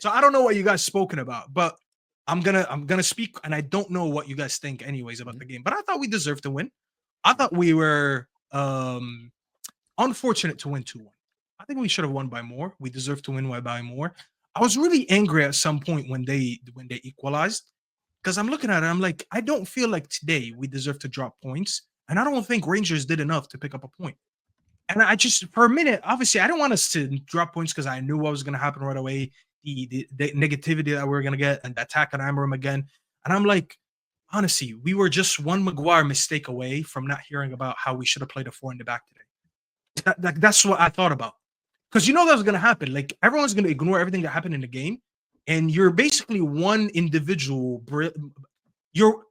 So I don't know what you guys spoken about, but I'm gonna speak, and I don't know what you guys think anyways about the game. But I thought we deserved to win. I thought we were unfortunate to win 2-1. I think we should have won by more. We deserve to win by more. I was really angry at some point when they equalized, because I'm looking at it, I'm like, I don't feel like today we deserve to drop points, and I don't think Rangers did enough to pick up a point. And I just, for a minute, obviously, I didn't want us to drop points because I knew what was going to happen right away, the negativity that we were going to get, and the attack on Amarim again. And I'm like, honestly, we were just one Maguire mistake away from not hearing about how we should have played a 4 in the back today. That's what I thought about. Because you know that was going to happen. Like, everyone's going to ignore everything that happened in the game, and you're basically one individual.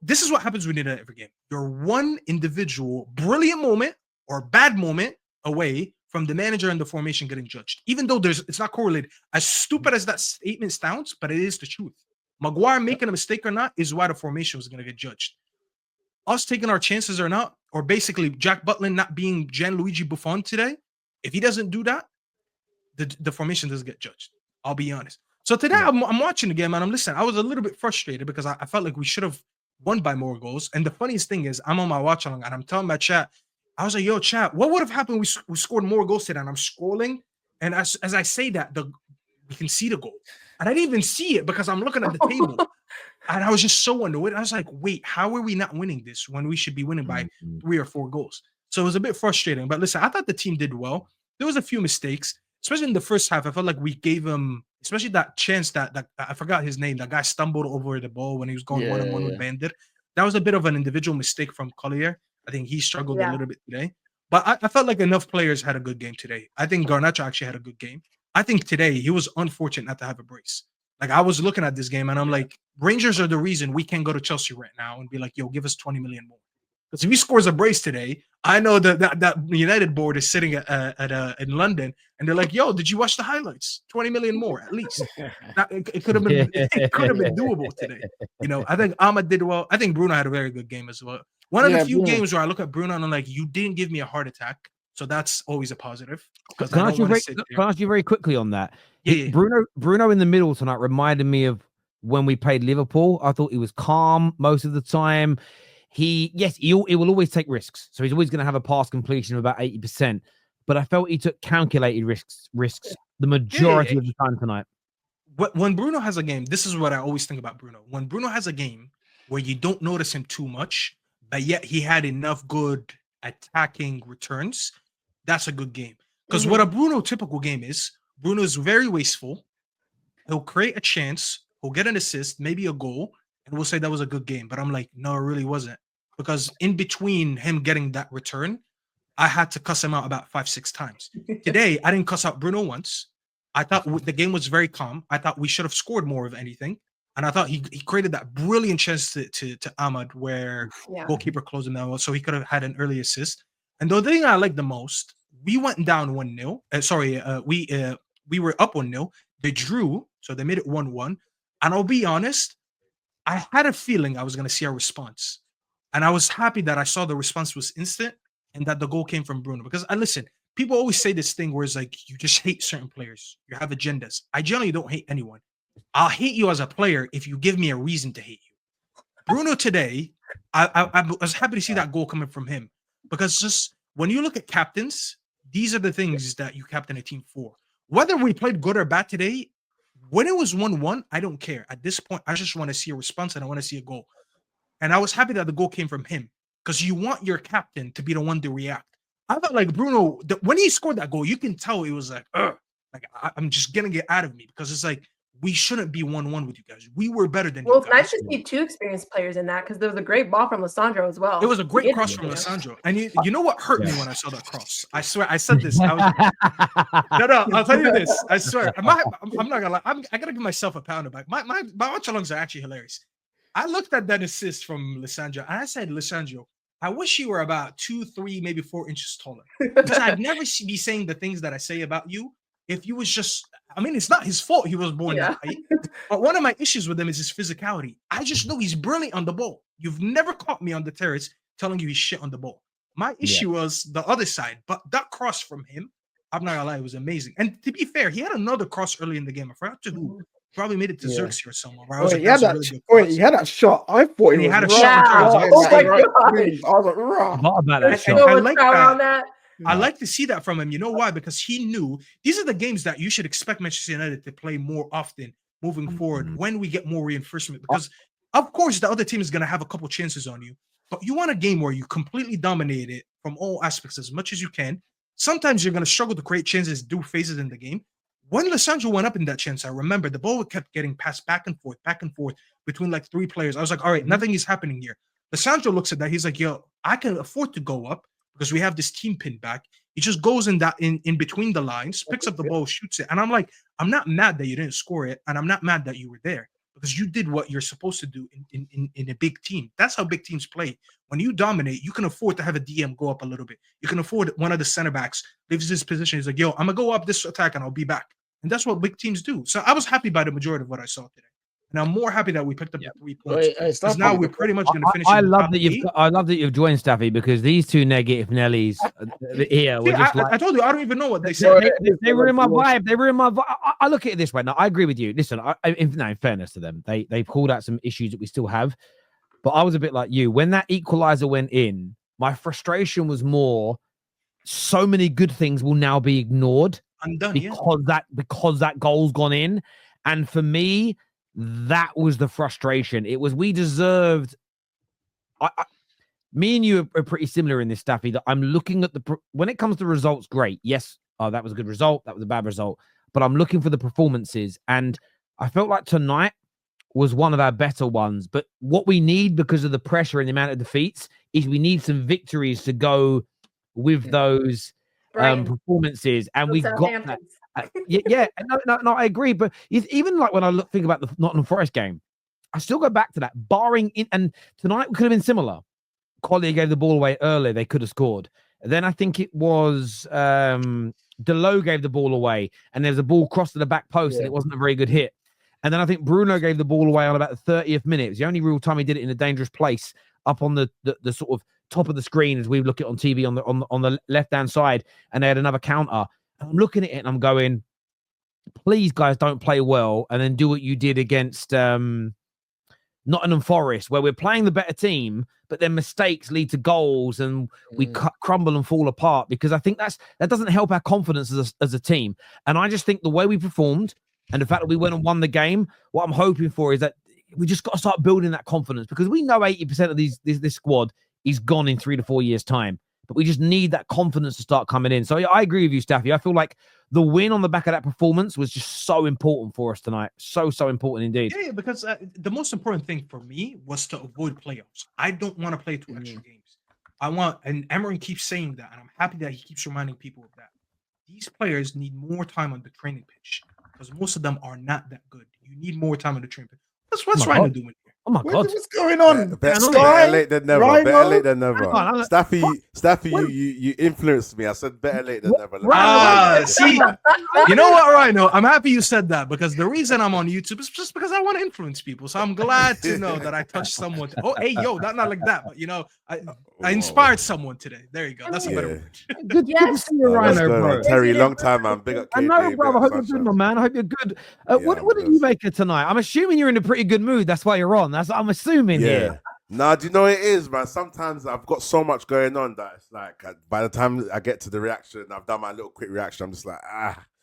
This is what happens when you do that every game. You're one individual brilliant moment or bad moment away from the manager and the formation getting judged, even though it's not correlated. As stupid as that statement sounds, but it is the truth. Maguire making a mistake or not is why the formation was going to get judged. Us taking our chances or not, or basically Jack Butland not being Gianluigi Buffon today, if he doesn't do that, the formation doesn't get judged. I'll be honest. So today I'm watching the game and I'm listening. I was a little bit frustrated because I felt like we should have won by more goals. And the funniest thing is, I'm on my watch along and I'm telling my chat, I was like, yo, chat, what would have happened if we scored more goals today? And I'm scrolling, and as I say that, we can see the goal. And I didn't even see it because I'm looking at the table. And I was just so annoyed. I was like, wait, how are we not winning this when we should be winning by 3 or 4 goals? So it was a bit frustrating. But listen, I thought the team did well. There was a few mistakes, especially in the first half. I felt like we gave him, especially that chance that I forgot his name. That guy stumbled over the ball when he was going one-on-one with Bandit. That was a bit of an individual mistake from Collier. I think he struggled a little bit today. But I felt like enough players had a good game today. I think Garnacho actually had a good game. I think today he was unfortunate not to have a brace. Like, I was looking at this game and I'm like, Rangers are the reason we can't go to Chelsea right now and be like, yo, give us 20 million more. Because if he scores a brace today, I know that United board is sitting in London and they're like, yo, did you watch the highlights? 20 million more at least. It could have been doable today. You know, I think Ahmad did well. I think Bruno had a very good game as well. One of the few games where I look at Bruno and I'm like, you didn't give me a heart attack. So that's always a positive. Can I ask you very quickly on that? Yeah. Bruno in the middle tonight reminded me of when we played Liverpool. I thought he was calm most of the time. He will always take risks. So he's always going to have a pass completion of about 80%. But I felt he took calculated risks the majority of the time tonight. When Bruno has a game, this is what I always think about Bruno. When Bruno has a game where you don't notice him too much, but yet he had enough good attacking returns, that's a good game. Because what a Bruno typical game is, Bruno is very wasteful. He'll create a chance, he'll get an assist, maybe a goal, and we'll say that was a good game. But I'm like, no, it really wasn't. Because in between him getting that return, I had to cuss him out about 5-6 times. Today, I didn't cuss out Bruno once. I thought the game was very calm. I thought we should have scored more of anything. And I thought he created that brilliant chance to Ahmad where goalkeeper closed him down, so he could have had an early assist. And the thing I like the most, we went down 1-0. We were up 1-0. They drew, so they made it 1-1. And I'll be honest, I had a feeling I was going to see a response. And I was happy that I saw the response was instant and that the goal came from Bruno. Because listen, people always say this thing where it's like, you just hate certain players. You have agendas. I generally don't hate anyone. I'll hate you as a player if you give me a reason to hate you. Bruno today, I was happy to see that goal coming from him. Because just when you look at captains, these are the things that you captain a team for. Whether we played good or bad today, when it was 1-1, I don't care. At this point, I just want to see a response and I want to see a goal. And I was happy that the goal came from him because you want your captain to be the one to react. I felt like Bruno, when he scored that goal, you can tell it was like, I'm just going to get out of me because it's like, we shouldn't be 1-1 with you guys. We were better than you guys. Well, it's nice to see 2 experienced players in that because there was a great ball from Lissandro as well. It was a great cross from Lissandro. And you know what hurt me when I saw that cross? I swear, I said this. No, I'll tell you this. I swear. I'm not going to lie. I got to give myself a pound of back. My watch-alongs are actually hilarious. I looked at that assist from Lissandro, and I said, Lissandro, I wish you were about 2, 3, maybe 4 inches taller. Because I'd never be saying the things that I say about you if you was just, I mean, it's not his fault he was born that height. But one of my issues with him is his physicality. I just know he's brilliant on the ball. You've never caught me on the terrace telling you he's shit on the ball. My issue was the other side. But that cross from him, I'm not gonna lie, it was amazing. And to be fair, he had another cross early in the game. I forgot to who. probably made it to Yeah. Xerxes or someone. Where I was Wait, like, he had that's a that. really good Wait, pass. he had that shot. I thought And he he was had a right. shot Yeah. towards Oh my right God. move. I was like, raw. Forgot about that And shot. go I with like Trower that. on that. I like to see that from him. You know why? Because he knew these are the games that you should expect Manchester United to play more often moving forward when we get more reinforcement. Because of course the other team is going to have a couple chances on you, but you want a game where you completely dominate it from all aspects as much as you can. Sometimes you're going to struggle to create chances, do phases in the game. When Lissandro went up in that chance, I remember the ball kept getting passed back and forth between like three players. I was like, all right, nothing is happening here. Lissandro looks at that. He's like, yo, I can afford to go up because we have this team pinned back. He just goes in between the lines, picks up the ball, shoots it. And I'm like, I'm not mad that you didn't score it, and I'm not mad that you were there because you did what you're supposed to do in a big team. That's how big teams play. When you dominate, you can afford to have a DM go up a little bit. You can afford one of the center backs leaves his position. He's like, yo, I'm gonna go up this attack and I'll be back. And that's what big teams do. So I was happy by the majority of what I saw today. And I'm more happy that we picked up the 3 points. Wait, it's Because not now funny. we're pretty much going to finish. I in the love top that you've. 8. I love that you've joined Staffy because these two negative Nellies here were See, just like I told you I don't even know what they said. they ruin my vibe. They ruin my vibe. I look at it this way. Now I agree with you. Listen, in fairness to them, they called out some issues that we still have. But I was a bit like you when that equalizer went in. My frustration was more. So many good things will now be ignored Undone, because that goal's gone in, and for me, that was the frustration. It was we deserved. Me and you are pretty similar in this, Staffy. That I'm looking at when it comes to results. Great, yes, that was a good result. That was a bad result, but I'm looking for the performances, and I felt like tonight was one of our better ones. But what we need because of the pressure and the amount of defeats is we need some victories to go with those performances, and we got that. Yeah, no, I agree. But even like when I think about the Nottingham Forest game, I still go back to that. Barring in, and tonight could have been similar. Collier gave the ball away earlier; they could have scored. Then I think it was Delo gave the ball away, and there's a ball crossed to the back post, and it wasn't a very good hit. And then I think Bruno gave the ball away on about the 30th minute. It was the only real time he did it in a dangerous place, up on the sort of top of the screen as we look at on TV on the left hand side, and they had another counter. And I'm looking at it and I'm going, please, guys, don't play well, and then do what you did against Nottingham Forest, where we're playing the better team, but then mistakes lead to goals and we crumble and fall apart. Because I think that doesn't help our confidence as a team. And I just think the way we performed and the fact that we went and won the game, what I'm hoping for is that we just got to start building that confidence, because we know 80% of this squad is gone in 3 to 4 years' time. But we just need that confidence to start coming in. So I agree with you, Staffy. I feel like the win on the back of that performance was just so important for us tonight. So important indeed. Yeah, because the most important thing for me was to avoid playoffs. I don't want to play 2 extra games. I want, and Emery keeps saying that, and I'm happy that he keeps reminding people of that. These players need more time on the training pitch because most of them are not that good. You need more time on the training pitch. What's Rhino doing here? Oh my God! What's going on? Better late than never. Rhino? Better late than never. on, Staffy, you influenced me. I said better late than never. See, you know what, Rhino? I'm happy you said that, because the reason I'm on YouTube is just because I want to influence people. So I'm glad to know that I touched someone. Oh, hey, yo, not like that, but I inspired someone today. There you go. That's a better word. Good to see you, Rhino, bro. Terry, long time, man. Big up. I know, bro. I hope you're good, my man. I hope you're good. What did you make of tonight? I'm assuming you're in a pretty good mood. That's why you're on. That's what I'm assuming here. Nah, do you know what it is, man? Sometimes I've got so much going on that it's like by the time I get to the reaction, I've done my little quick reaction. I'm just like,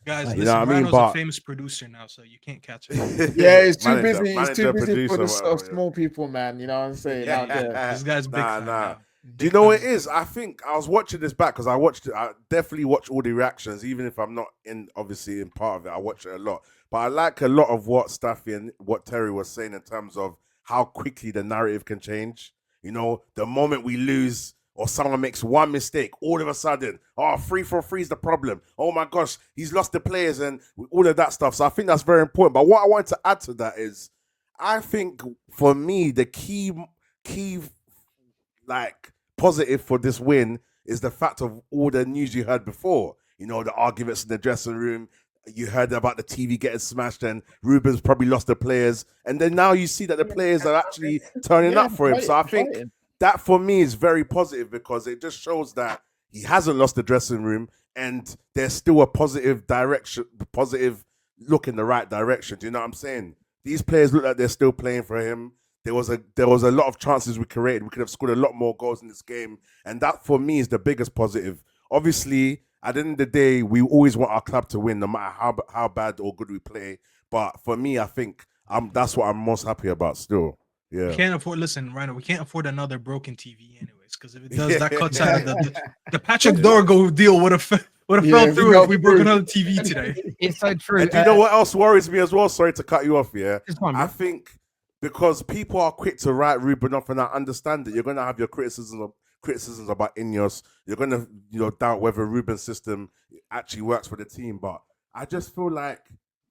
Guys, you listen, know what I mean? Rhino's a famous producer now, so you can't catch it. Yeah, he's too Manager, busy. He's manager, too busy for producer, the whatever, small people, man. You know what I'm saying? Out there. This guy's big fan now. Do you know what it is? I think I was watching this back because I definitely watch all the reactions, even if I'm not obviously in part of it. I watch it a lot. But I like a lot of what Staffy and what Terry was saying in terms of how quickly the narrative can change. You know, the moment we lose or someone makes one mistake, all of a sudden, 3-4-3 is the problem. Oh my gosh, he's lost the players and all of that stuff. So I think that's very important. But what I wanted to add to that is, I think for me, the key like positive for this win is the fact of all the news you heard before. You know, the arguments in the dressing room. You heard about the TV getting smashed and Ruben's probably lost the players. And then now you see that the players are actually turning up for him. So I think that for me is very positive, because it just shows that he hasn't lost the dressing room and there's still a positive direction, positive look in the right direction. Do you know what I'm saying? These players look like they're still playing for him. There was a lot of chances we created. We could have scored a lot more goals in this game, and that for me is the biggest positive. Obviously, at the end of the day, we always want our club to win, no matter how bad or good we play. But for me, I think that's what I'm most happy about still. Yeah. We can't afford. Listen, Rhino, we can't afford another broken TV, anyways. Because if it does, that cuts out the Patrick Dorgo deal would have fell through if we broke another TV today. It's so true. And do you know what else worries me as well? Sorry to cut you off. Yeah, It's fine, I man. think because people are quick to write Ruben off, and I understand that you're going to have your criticisms about Ineos. You're going to doubt whether Ruben's system actually works for the team. But I just feel like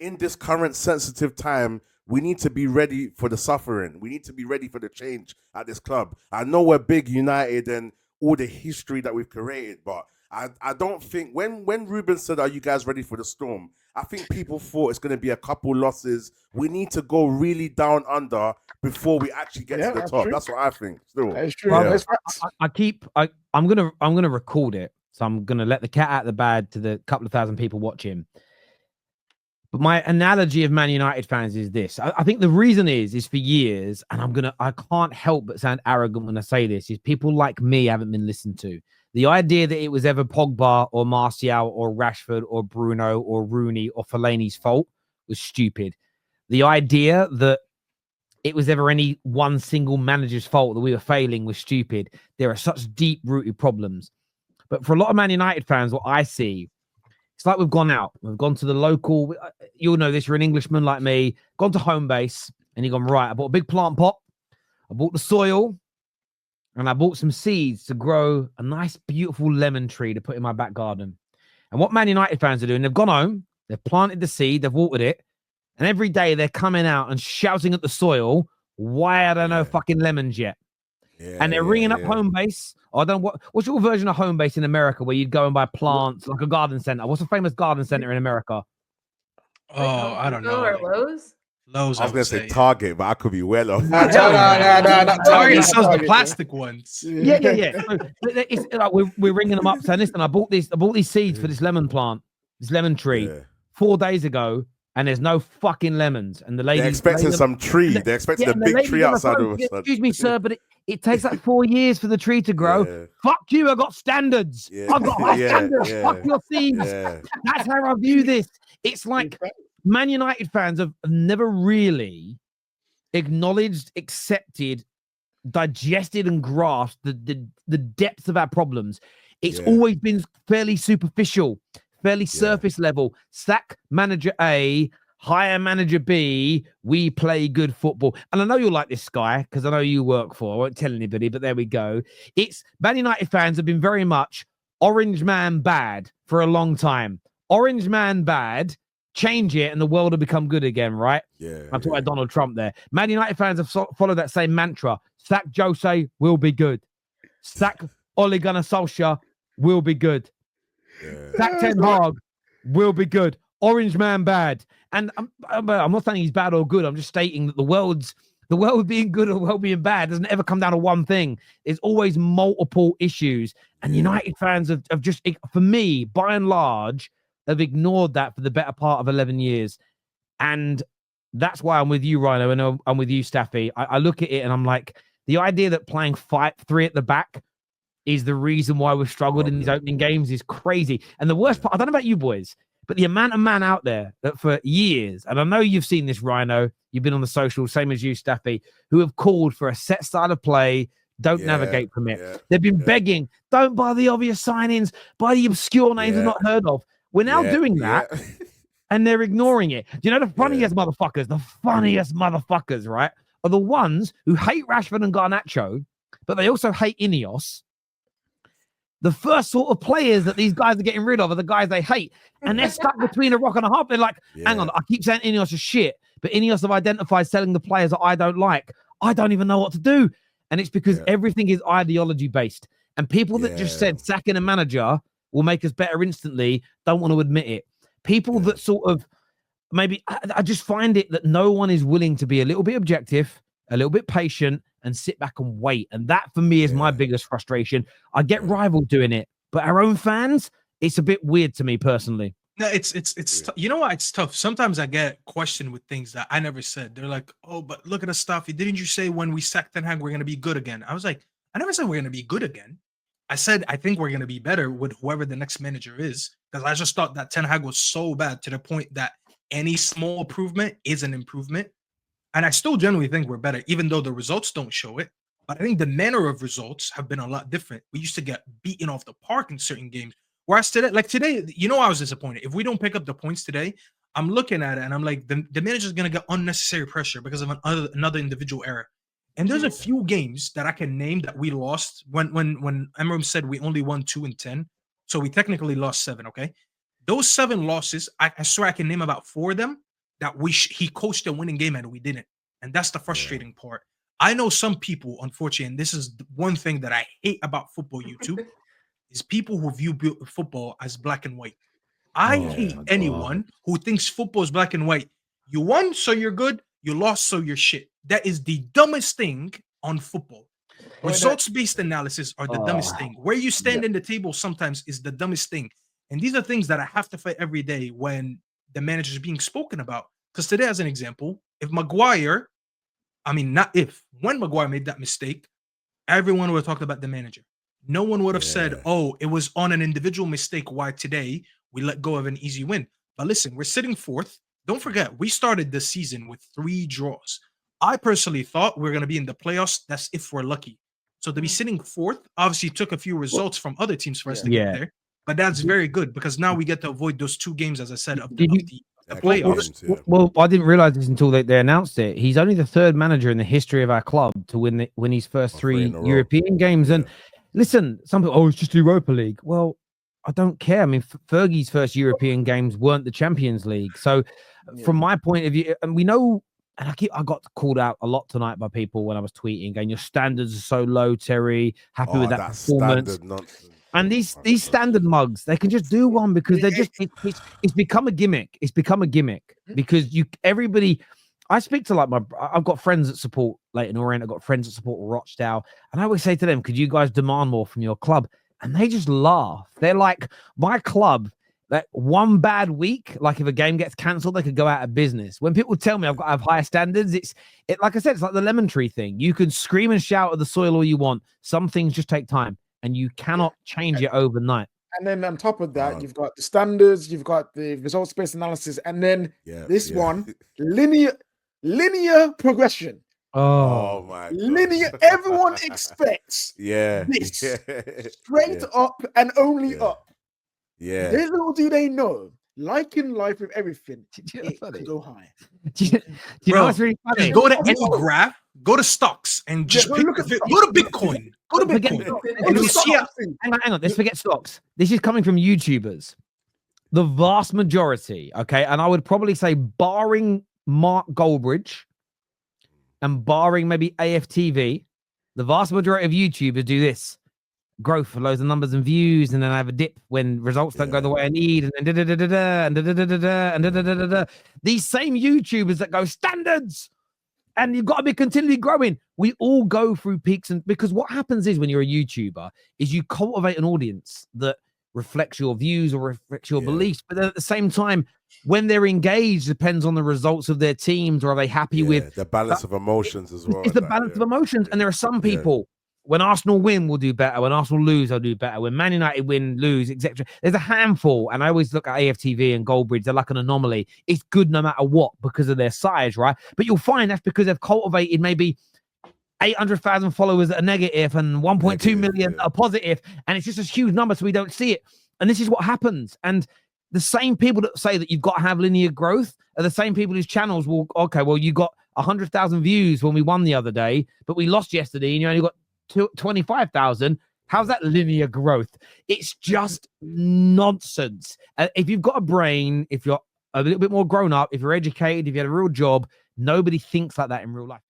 in this current sensitive time, we need to be ready for the suffering. We need to be ready for the change at this club. I know we're big United and all the history that we've created, but I don't think when Ruben said, "Are you guys ready for the storm?" I think people thought it's going to be a couple losses. We need to go really down under before we actually get to the top. True. That's what I think. Still, That's true. Yeah. That's facts. I'm gonna record it, so I'm gonna let the cat out of the bag to the couple of thousand people watching. But my analogy of Man United fans is this. I think the reason is for years, and I can't help but sound arrogant when I say this, is people like me haven't been listened to. The idea that it was ever Pogba or Martial or Rashford or Bruno or Rooney or Fellaini's fault was stupid. The idea that it was ever any one single manager's fault that we were failing was stupid. There are such deep-rooted problems. But for a lot of Man United fans, what I see, it's like we've gone out. We've gone to the local. You'll know this. You're an Englishman like me. Gone to home base, and you've gone, right, I bought a big plant pot. I bought the soil, and I bought some seeds to grow a nice, beautiful lemon tree to put in my back garden. And what Man United fans are doing, they've gone home, they've planted the seed, they've watered it, and every day they're coming out and shouting at the soil, why are there no fucking lemons yet? And they're ringing up home base. I don't know what's your version of home base in America where you'd go and buy plants like a garden center? What's a famous garden center in America? Oh, I don't know. Or Lowe's? Lowe's. I was going to say Target, but I could be well off. No, Target sells the plastic ones. Yeah. So it's like we're ringing them up saying, listen, I bought these seeds for this lemon plant, this lemon tree 4 days ago, and there's no fucking lemons. And the lady They're expecting some tree. They're expecting a big tree outside of us. Excuse me, sir, but it takes like 4 years for the tree to grow. Yeah. Fuck you, I've got standards. I've got high standards. Fuck your seeds. That's how I view this. It's like Man United fans have never really acknowledged, accepted, digested, and grasped the depth of our problems. It's always been fairly superficial, fairly surface level. Sack manager A, hire manager B, we play good football. And I know you'll like this, Sky, because I know you work for, I won't tell anybody, but there we go. It's Man United fans have been very much orange man bad for a long time. Orange man bad, change it and the world will become good again, right? I'm talking about Donald Trump there. Man United fans have followed that same mantra. Sack Jose, will be good. Sack Ole Gunnar Solskjaer, will be good. Sack Ten Hag, will be good. Orange man bad. And I'm not saying he's bad or good. I'm just stating that the world being good or world being bad doesn't ever come down to one thing. There's always multiple issues. And United fans have just, for me, by and large, have ignored that for the better part of 11 years. And that's why I'm with you, Rhino, and I'm with you, Staffy. I look at it and I'm like, the idea that playing 5-3 at the back is the reason why we've struggled in these opening games is crazy. And the worst part, I don't know about you boys, but the amount of man out there that for years, and I know you've seen this, Rhino, you've been on the social, same as you, Staffy, who have called for a set style of play, don't navigate from it. They've been begging, don't buy the obvious signings, buy the obscure names we've not heard of. We're now doing that, and they're ignoring it. Do you know the funniest motherfuckers? The funniest motherfuckers, right, are the ones who hate Rashford and Garnacho, but they also hate Ineos. The first sort of players that these guys are getting rid of are the guys they hate, and they're stuck between a rock and a hard. They're like, hang on, I keep saying Ineos is shit, but Ineos have identified selling the players that I don't like. I don't even know what to do. And it's because everything is ideology based. And people that just said sacking a manager will make us better instantly don't want to admit it. People that sort of maybe, I just find it that no one is willing to be a little bit objective, a little bit patient, and sit back and wait. And that for me is my biggest frustration. I get rival doing it, but our own fans, it's a bit weird to me personally. No, you know what? It's tough. Sometimes I get questioned with things that I never said. They're like, "Oh, but look at the stuff. Didn't you say when we sack Ten Hag we're gonna be good again?" I was like, I never said we're gonna be good again. I said I think we're gonna be better with whoever the next manager is because I just thought that Ten Hag was so bad to the point that any small improvement is an improvement. And I still generally think we're better, even though the results don't show it. But I think the manner of results have been a lot different. We used to get beaten off the park in certain games. Whereas today, like today, I was disappointed. If we don't pick up the points today, I'm looking at it and I'm like, the manager's gonna get unnecessary pressure because of another individual error. And there's a few games that I can name that we lost when Emram said we only won 2 and 10. So we technically lost 7, okay? Those 7 losses, I swear I can name about 4 of them that he coached a winning game and we didn't. And that's the frustrating part. I know some people, unfortunately, and this is the one thing that I hate about football YouTube, is people who view football as black and white. I hate my God. anyone who thinks football is black and white. You won, so you're good. You lost, so you're shit. That is the dumbest thing on football. Results-based analysis are the dumbest thing. Where you stand in the table sometimes is the dumbest thing. And these are things that I have to fight every day when the manager is being spoken about. Because today, as an example, when Maguire made that mistake, everyone would have talked about the manager. No one would have said, "Oh, it was on an individual mistake why today we let go of an easy win." But listen, we're sitting 4th. Don't forget, we started this season with 3 draws. I personally thought we are going to be in the playoffs. That's if we're lucky. So to be sitting 4th, obviously took a few results from other teams for us to get there. But that's very good because now we get to avoid those 2 games, as I said, of the playoffs. Well, I didn't realize this until they announced it. He's only the 3rd manager in the history of our club to win his first 3 European games. And listen, some people, it's just Europa League. Well, I don't care. I mean, Fergie's first European games weren't the Champions League. So, from my point of view, and we know, and I got called out a lot tonight by people when I was tweeting, and your standards are so low, Terry. Happy with that performance. And these standard mugs, they can just do one because they're just it's become a gimmick. It's become a gimmick because everybody. I speak to I've got friends that support Leyton Orient. I've got friends that support Rochdale, and I always say to them, "Could you guys demand more from your club?" And they just laugh. They're like, "My club, that one bad week, like if a game gets cancelled, they could go out of business." When people tell me I've got to have higher standards, it like I said, it's like the lemon tree thing. You can scream and shout at the soil all you want. Some things just take time. And you cannot change it overnight. And then on top of that, you've got the standards, you've got the results-based analysis, and then one linear progression. Oh my God. Linear. Everyone expects this straight up and only up. Yeah. Little do they know, like in life with everything, it could go high. Do you know what's really funny? Go to any graph, go to stocks, and just go to Bitcoin. Go to Bitcoin. And you see hang on, let's forget stocks. This is coming from YouTubers. The vast majority, okay, and I would probably say barring Mark Goldbridge and barring maybe AFTV, the vast majority of YouTubers do this. Growth for loads of numbers and views, and then I have a dip when results don't go the way I need, and then these same YouTubers that go standards, and you've got to be continually growing. We all go through peaks, and because what happens is when you're a YouTuber is you cultivate an audience that reflects your views or reflects your beliefs, but then at the same time, when they're engaged, depends on the results of their teams, or are they happy with the balance of emotions as well? It's the balance of emotions, and there are some people. When Arsenal win, we'll do better. When Arsenal lose, they'll do better. When Man United win, lose, etc. There's a handful, and I always look at AFTV and Goldbridge. They're like an anomaly. It's good no matter what because of their size, right? But you'll find that's because they've cultivated maybe 800,000 followers that are negative and 1.2 million that are positive, and it's just a huge number, so we don't see it. And this is what happens. And the same people that say that you've got to have linear growth are the same people whose channels will, okay, well, you got 100,000 views when we won the other day, but we lost yesterday, and you only got 25,000. How's that linear growth? It's just nonsense. If you've got a brain, if you're a little bit more grown up, if you're educated, if you had a real job, nobody thinks like that in real life.